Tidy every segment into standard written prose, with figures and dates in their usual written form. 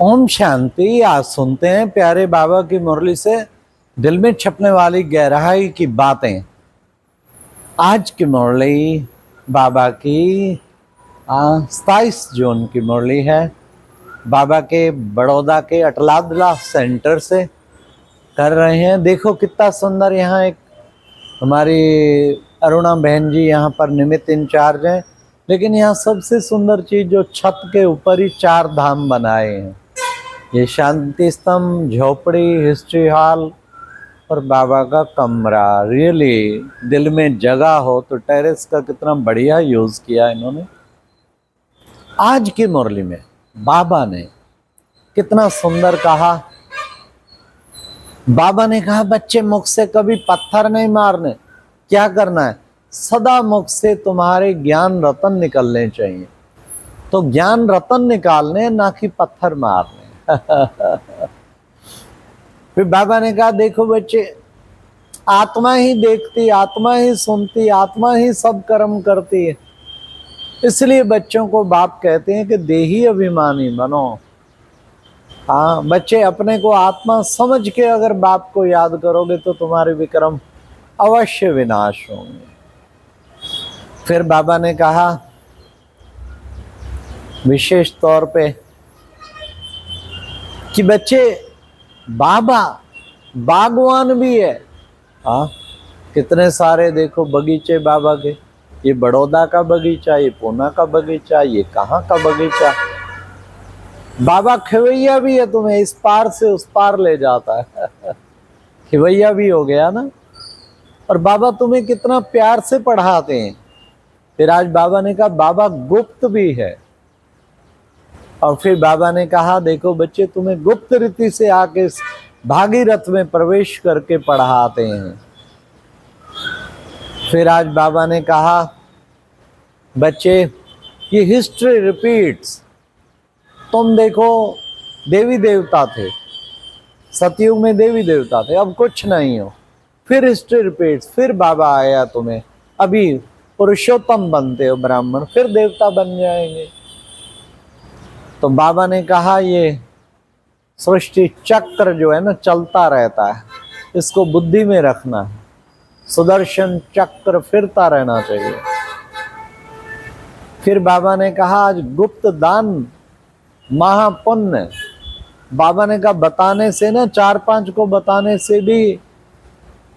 ओम शांति। आज सुनते हैं प्यारे बाबा की मुरली से दिल में छपने वाली गहराई की बातें। आज की मुरली बाबा की 27 जून की मुरली है। बाबा के बड़ौदा के अटलादला सेंटर से कर रहे हैं। देखो कितना सुंदर। यहाँ एक हमारी अरुणा बहन जी यहाँ पर निमित्त इंचार्ज हैं। लेकिन यहाँ सबसे सुंदर चीज जो छत के ऊपर ही 4 धाम बनाए हैं। ये शांति स्तंभ, झोपड़ी, हिस्ट्री हॉल और बाबा का कमरा। रियली दिल में जगह हो तो टेरेस का कितना बढ़िया यूज किया इन्होंने। आज की मुरली में बाबा ने कितना सुंदर कहा। बाबा ने कहा बच्चे मुख से कभी पत्थर नहीं मारने। क्या करना है? सदा मुख से तुम्हारे ज्ञान रतन निकलने चाहिए। तो ज्ञान रतन निकालने, ना कि पत्थर मारने। फिर बाबा ने कहा देखो बच्चे, आत्मा ही देखती, आत्मा ही सुनती, आत्मा ही सब कर्म करती है। इसलिए बच्चों को बाप कहते हैं कि देही अभिमानी बनो। हाँ बच्चे, अपने को आत्मा समझ के अगर बाप को याद करोगे तो तुम्हारे विक्रम अवश्य विनाश होंगे। फिर बाबा ने कहा विशेष तौर पे कि बच्चे बाबा बागवान भी है। हाँ, कितने सारे देखो बगीचे बाबा के। ये बड़ौदा का बगीचा, ये पूना का बगीचा, ये कहाँ का बगीचा। बाबा खिवैया भी है, तुम्हें इस पार से उस पार ले जाता है। खिवैया भी हो गया ना। और बाबा तुम्हें कितना प्यार से पढ़ाते हैं। फिर आज बाबा ने कहा बाबा गुप्त भी है। और फिर बाबा ने कहा देखो बच्चे, तुम्हें गुप्त रीति से आके भागीरथ में प्रवेश करके पढ़ाते हैं। फिर आज बाबा ने कहा बच्चे, ये हिस्ट्री रिपीट्स। तुम देखो, देवी देवता थे, सतयुग में देवी देवता थे, अब कुछ नहीं हो। फिर हिस्ट्री रिपीट्स, फिर बाबा आया तुम्हें, अभी पुरुषोत्तम बनते हो ब्राह्मण, फिर देवता बन जाएंगे। तो बाबा ने कहा ये सृष्टि चक्र जो है ना, चलता रहता है, इसको बुद्धि में रखना है। सुदर्शन चक्र फिरता रहना चाहिए। फिर बाबा ने कहा आज गुप्त दान महापुण्य। बाबा ने कहा बताने से ना, 4-5 को बताने से भी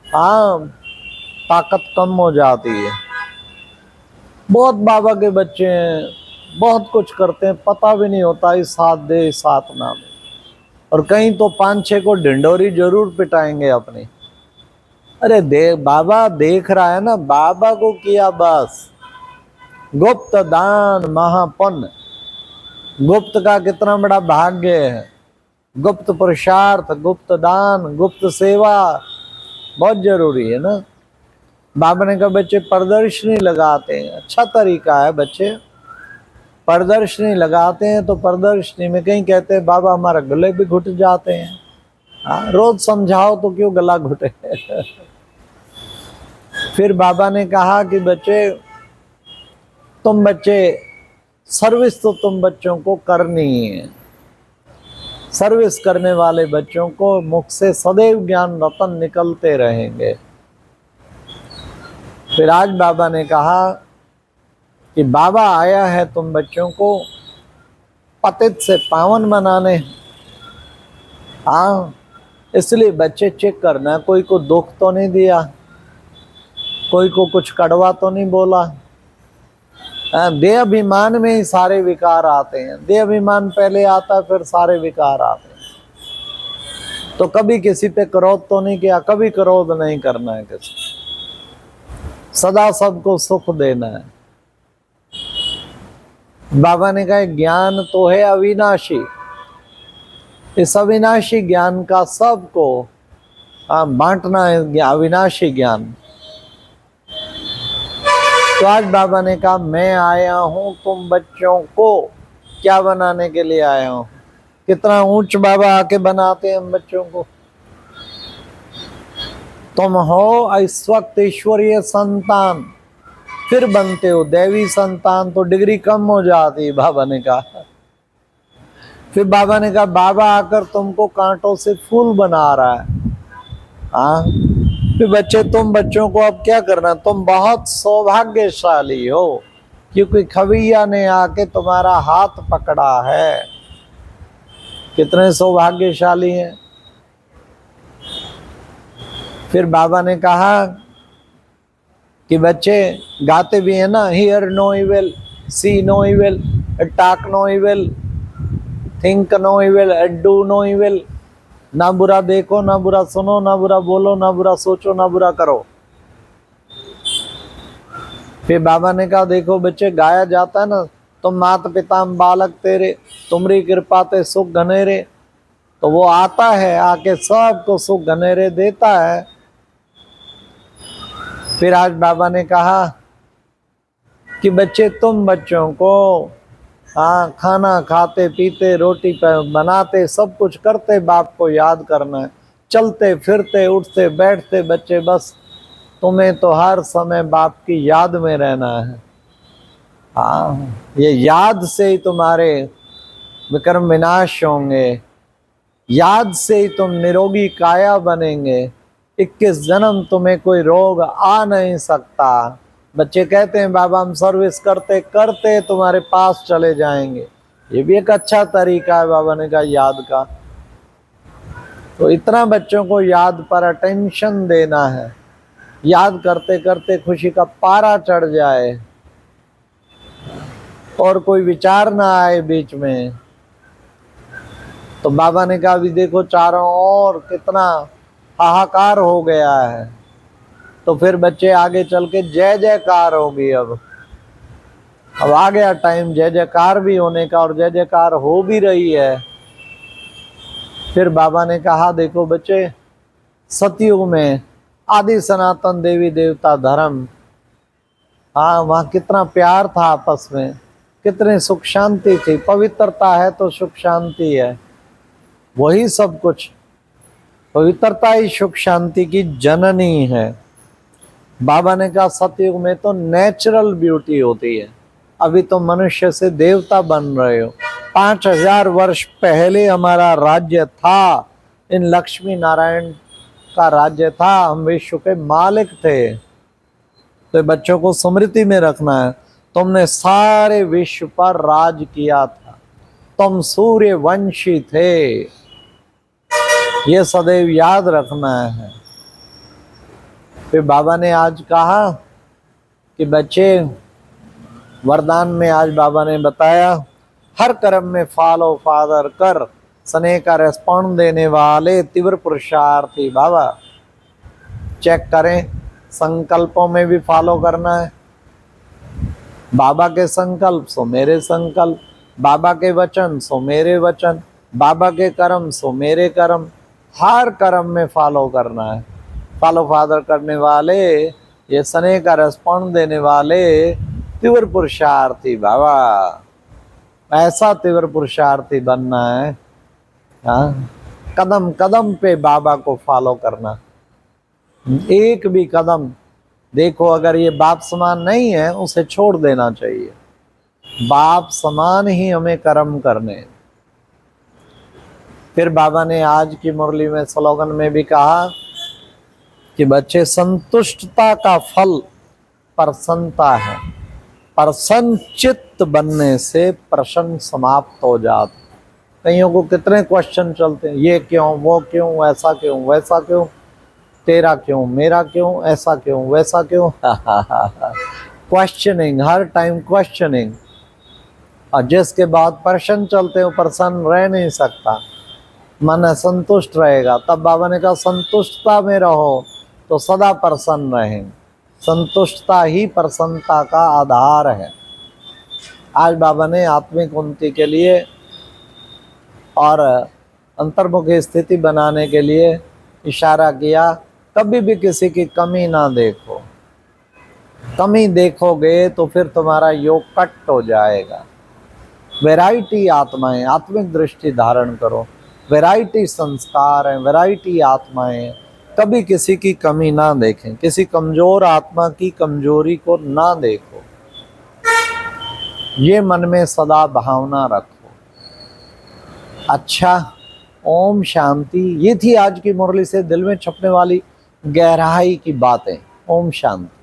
ताकत कम हो जाती है। बहुत बाबा के बच्चे हैं, बहुत कुछ करते हैं, पता भी नहीं होता इस हाथ दे इस हाथ ना दे। और कहीं तो 5-6 को ढिंडोरी जरूर पिटाएंगे अपनी। अरे बाबा देख रहा है ना, बाबा को किया बस। गुप्त दान महापुण्य, गुप्त का कितना बड़ा भाग्य है। गुप्त पुरुषार्थ, गुप्त दान, गुप्त सेवा बहुत जरूरी है ना। बाबा ने कहा बच्चे प्रदर्शनी लगाते हैं, अच्छा तरीका है बच्चे। प्रदर्शनी लगाते हैं तो प्रदर्शनी में कहीं कहते हैं बाबा हमारा गले भी घुट जाते हैं। हाँ, रोज समझाओ तो क्यों गला घुटे। फिर बाबा ने कहा कि बच्चे, तुम बच्चे सर्विस तो तुम बच्चों को करनी है। सर्विस करने वाले बच्चों को मुख से सदैव ज्ञान रतन निकलते रहेंगे। फिर आज बाबा ने कहा कि बाबा आया है तुम बच्चों को पतित से पावन बनाने। हाँ, इसलिए बच्चे चेक करना, कोई को दुख तो नहीं दिया, कोई को कुछ कड़वा तो नहीं बोला। देह अभिमान में ही सारे विकार आते हैं। देह अभिमान पहले आता है, फिर सारे विकार आते हैं। तो कभी किसी पे क्रोध तो नहीं किया, कभी क्रोध नहीं करना है किसी। सदा सबको सुख देना है। बाबा ने कहा ज्ञान तो है अविनाशी। इस अविनाशी ज्ञान का सबको बांटना है, अविनाशी ज्ञान। तो आज बाबा ने कहा मैं आया हूं तुम बच्चों को क्या बनाने के लिए आया हूं। कितना ऊंच बाबा आके बनाते हैं हम बच्चों को। तुम हो इस वक्त ईश्वरीय संतान, फिर बनते हो दैवी संतान, तो डिग्री कम हो जाती है। बाबा ने कहा फिर बाबा ने कहा बाबा आकर तुमको कांटों से फूल बना रहा है। हाँ, फिर बच्चे, तुम बच्चों को अब क्या करना, तुम बहुत सौभाग्यशाली हो क्योंकि खवैया ने आके तुम्हारा हाथ पकड़ा है। कितने सौभाग्यशाली हैं। फिर बाबा ने कहा कि बच्चे गाते भी हैं ना, hear no evil, see no evil, talk no evil, think no evil, do no evil. ना बुरा देखो, ना बुरा सुनो, ना बुरा बोलो, ना बुरा सोचो, ना बुरा करो। फिर बाबा ने कहा देखो बच्चे, गाया जाता है ना, तुम मात पिता बालक तेरे, तुमरी कृपा ते सुख घनेरे। तो वो आता है, आके सबको सुख घनेरे देता है। फिर आज बाबा ने कहा कि बच्चे, तुम बच्चों को हाँ, खाना खाते पीते, रोटी बनाते, सब कुछ करते बाप को याद करना है। चलते फिरते उठते बैठते बच्चे, बस तुम्हें तो हर समय बाप की याद में रहना है। हाँ, ये याद से ही तुम्हारे विक्रम विनाश होंगे, याद से ही तुम निरोगी काया बनेंगे। 21 जन्म तुम्हें कोई रोग आ नहीं सकता। बच्चे कहते हैं बाबा हम सर्विस करते करते तुम्हारे पास चले जाएंगे। ये भी एक अच्छा तरीका है बाबा ने कहा याद का। तो इतना बच्चों को याद पर अटेंशन देना है, याद करते करते खुशी का पारा चढ़ जाए और कोई विचार ना आए बीच में। तो बाबा ने कहा अभी देखो चारों ओर कितना हाहाकार हो गया है। तो फिर बच्चे आगे चल के जय जयकार होगी। अब आ गया टाइम जय जयकार भी होने का, और जय जयकार हो भी रही है। फिर बाबा ने कहा देखो बच्चे, सतयुग में आदि सनातन देवी देवता धर्म, हाँ वहाँ कितना प्यार था आपस में, कितनी सुख शांति थी। पवित्रता है तो सुख शांति है, वही सब कुछ। पवित्रता ही सुख शांति की जननी है। बाबा ने कहा सतयुग में तो नेचुरल ब्यूटी होती है, अभी तो मनुष्य से देवता बन रहे हो। 5000 वर्ष पहले हमारा राज्य था, इन लक्ष्मी नारायण का राज्य था, हम विश्व के मालिक थे। तो बच्चों को स्मृति में रखना है, तुमने सारे विश्व पर राज किया था, तुम सूर्य वंशी थे, ये सदैव याद रखना है। फिर बाबा ने आज कहा कि बच्चे, वरदान में आज बाबा ने बताया हर कर्म में फॉलो फादर कर, स्नेह का रेस्पॉन्ड देने वाले तीव्र पुरुषार्थी। बाबा चेक करें, संकल्पों में भी फॉलो करना है। बाबा के संकल्प सो मेरे संकल्प, बाबा के वचन सो मेरे वचन, बाबा के कर्म सो मेरे कर्म, हर कर्म में फॉलो करना है। फॉलो फादर करने वाले, ये स्नेह का रेस्पॉन्ड देने वाले तीव्र पुरुषार्थी। बाबा ऐसा तीव्र पुरुषार्थी बनना है। हाँ, कदम कदम पे बाबा को फॉलो करना। एक भी कदम देखो अगर ये बाप समान नहीं है, उसे छोड़ देना चाहिए। बाप समान ही हमें कर्म करने। फिर बाबा ने आज की मुरली में स्लोगन में भी कहा कि बच्चे, संतुष्टता का फल प्रसन्नता है, प्रसन्न चित्त बनने से प्रश्न समाप्त हो जाते। कईयों को कितने क्वेश्चन चलते हैं, ये क्यों, वो क्यों, ऐसा क्यों, वैसा क्यों, तेरा क्यों, मेरा क्यों, ऐसा क्यों, वैसा क्यों। क्वेश्चनिंग, हर टाइम क्वेश्चनिंग। और जिसके बाद प्रश्न चलते हैं प्रसन्न रह नहीं सकता, मन असंतुष्ट रहेगा। तब बाबा ने कहा संतुष्टता में रहो तो सदा प्रसन्न रहें। संतुष्टता ही प्रसन्नता का आधार है। आज बाबा ने आत्मिक उन्नति के लिए और अंतर्मुखी स्थिति बनाने के लिए इशारा किया, कभी भी किसी की कमी ना देखो। कमी देखोगे तो फिर तुम्हारा योग कट हो जाएगा। वैरायटी आत्माएं, आत्मिक दृष्टि धारण करो। वैरायटी संस्कार हैं, वैरायटी आत्माएं, कभी किसी की कमी ना देखें। किसी कमजोर आत्मा की कमजोरी को ना देखो, ये मन में सदा भावना रखो। अच्छा, ओम शांति। ये थी आज की मुरली से दिल में छपने वाली गहराई की बातें। ओम शांति।